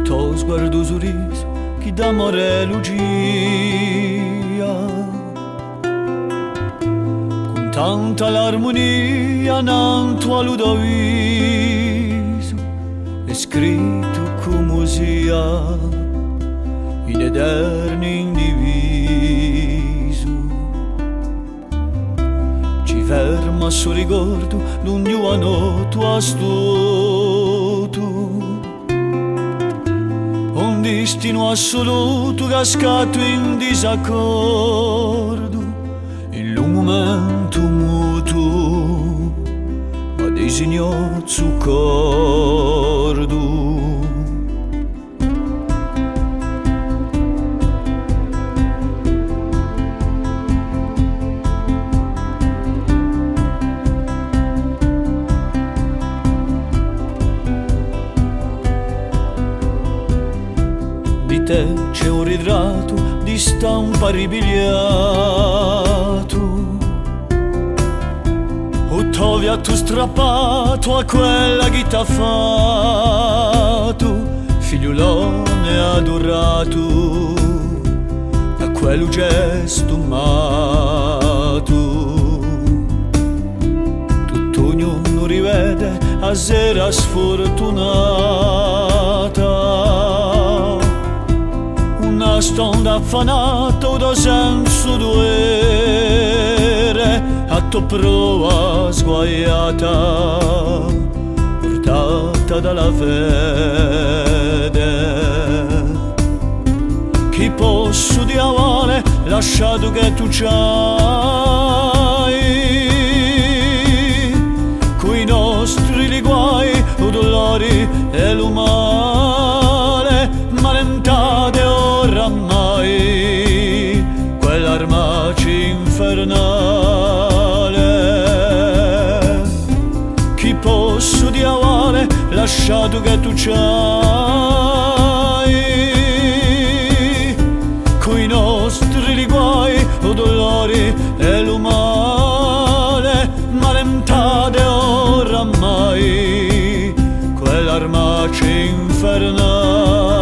tuo sguardo sorriso che d'amore lucia, con tanta l'armonia in tua ludoviso è scritto come sia in eterno indiviso. Ci ferma sul ricordo d'un giovane tuo astuto, un destino assoluto cascato in disaccordo in un momento muto, ma disegnò su cordo. Di te c'è un ritratto di stampa ripigliato, o t'ho tu strappato a quella che t'ha fatto, figliolone adorato, a quello gesto amato. Tutto ognuno rivede a sera sfortunata, una stonda affanata da senso duere, a tua prova sguaiata, portata dalla fede. Chi posso diavare lasciato che tu c'hai, coi nostri riguai, o dolori e l'umare, ma rentate oramai quell'armaci infernale. Chi posso diavare lasciato che tu c'hai, coi nostri riguai, o dolori e l'umare, ma rentate oramai quell'armaci infernale.